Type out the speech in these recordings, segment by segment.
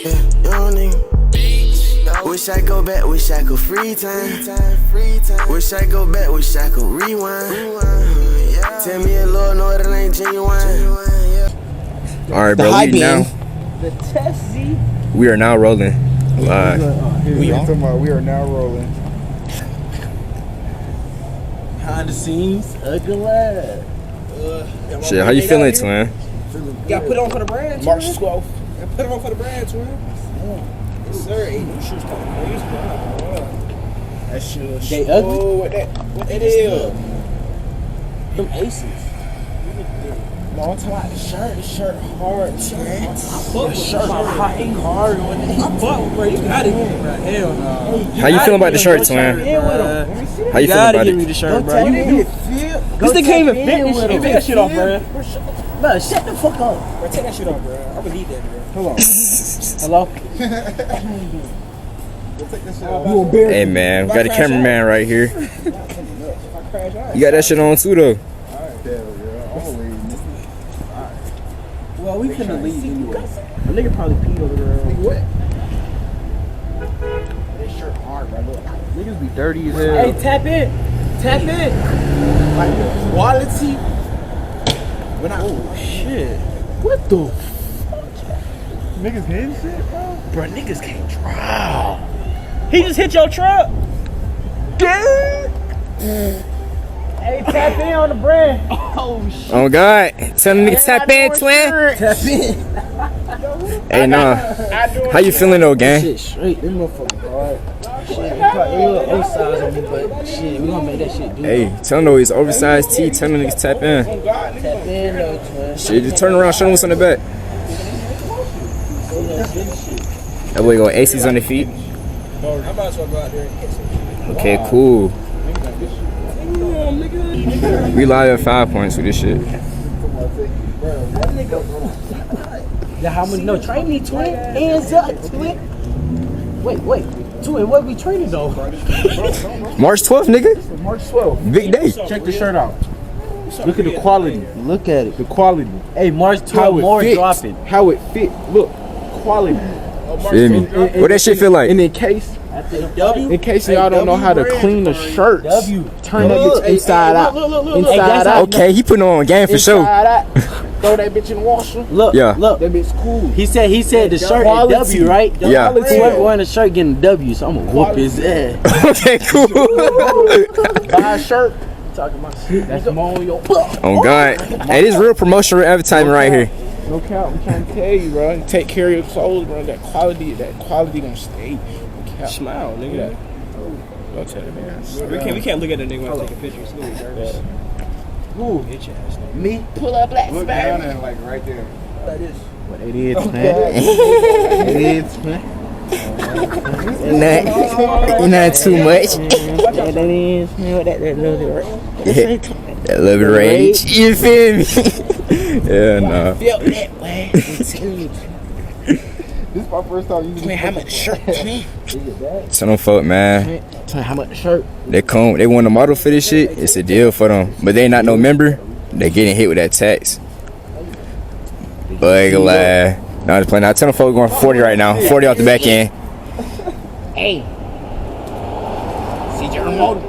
Young nigga. Wish I go back, wish I could free time. Wish I go back, wish I could rewind. Tell me a Lord, no, it ain't genuine. Alright, bro, we are now rolling. Live. We are now rolling. Behind the scenes, ugly lad. Shit, how you feeling, twin? You gotta put it on for the brand, March 12th. Put it on for the brand, twin. Yes, sir. Hey, them shoes coming crazy. That shit. They ugly? What that is? Them Aces. No, I'm talking about the shirt. The shirt hard, man. The shirt hot and hard. I fuck with bro. You gotta get it, bro. Hell no. How you feeling about the shirt, twin? How you feeling about it? Give me the shirt, bro. This thing can't even fit this shit. Take that shit off, bro. Bro, shut the fuck up. Bro, take that shit off, bro. I'm gonna need that, bro. Hold on. Hello? Hey, man, we got a cameraman right here. You got that shit on, too, though. Well, we couldn't leave anyway. A nigga probably peed over there. Nigga, what? That shirt hard, bro. Niggas be dirty as hell. Hey, tap in. Tap in. Like, quality. Oh, shit. What the fuck? Niggas hitting shit, bro? Bro, niggas can't drive. He just hit your truck. Hey, tap in on the brand. Oh, shit. Oh, God. Tell the nigga tap in, twin. Tap in. Hey, nah. How you feeling, though, gang? Shit straight. Them motherfuckers hard. Shit, they probably a little oversized on me, but shit, we gonna make that shit do. Hey, tell them, though, it's oversized tee. Tell them niggas tap in. Tap in, though, twin. Shit, just turn around. Show them what's on the back. That boy got aces on the feet. I might as well go out there and get some. Okay, cool. We live at 5 points with this shit. Yeah, how many? No, train me, twin. Hands up, twin. Wait. Twin, what we training though? March 12th, nigga. March 12th. Big day. Check the shirt out. Look at the quality. Look at it. The quality. Hey, March 12th, more dropping. How it fit. Look, quality. Feel me? What that shit feel like? And in case y'all don't know how to clean the shirts, turn that bitch inside out. Inside out. Okay, he putting on game for sure. Throw that bitch in the washer. Look, Yeah. look, that bitch cool. He said the shirt is W, right? Yeah. Whoever wearing the shirt getting a W, so I'm gonna whoop his ass. Okay, cool. Buy a shirt. Talking about shit. That's more on your butt. Oh, God. Hey, this real promotional advertising right here. No count, I'm trying to tell you, bro. Take care of your souls, bro. That quality gonna stay. Smile, nigga. Don't tell him, man. We can't look at the nigga when I take a picture. It's gonna be nervous. Who? Bitch ass nigga. Me? Pull up black Look down and like right there. Like this. What it is, man. It is, man. Not too much. That is, man. What that little bit, That little bit rage. You feel me? Yeah, nah. feel that way. This is my first time using Man, how much shirt, man? Tell them folk, man. How much shirt? They want a model for this shit. It's a deal for them. But they not no member. They getting hit with that tax. Bug lad. No, I'm just playing. Now tell them folk we're going for 40 right now. 40 off the back end. Hey. See your remote.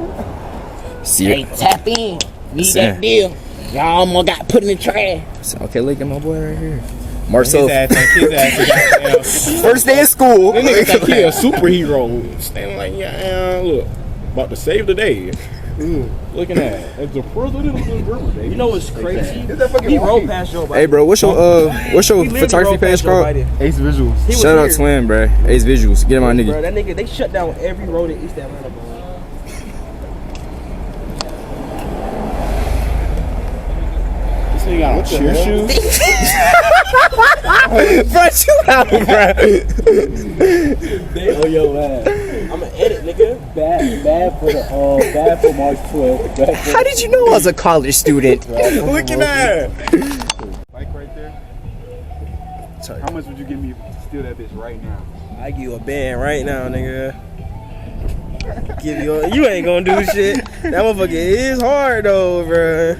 See Hey, tap in. Need that deal. Y'all almost got put in the trash. Okay, look at my boy right here. Marcel. his ass. First day of school. That nigga think he a superhero. Standing like, yeah, look. About to save the day. Looking at it. As the president of the group. You know what's crazy? He He rolled past Joe Biden. Hey, bro, what's your photography page called? Ace Visuals. Shout out Twin, bro. Ace Visuals. Get him my Bro, nigga. that nigga, they shut down every road in East Atlanta, bro. This nigga got on cheer shoes. Bro, chill out, bro. Oh, yo, man. I'ma edit, nigga. Bad for March 12th. How did you know I was a college student? Look at that. Like right there. How much would you give me to steal that bitch right now? I give you a band right now, nigga. You ain't gonna do shit. That motherfucker is hard though, bro.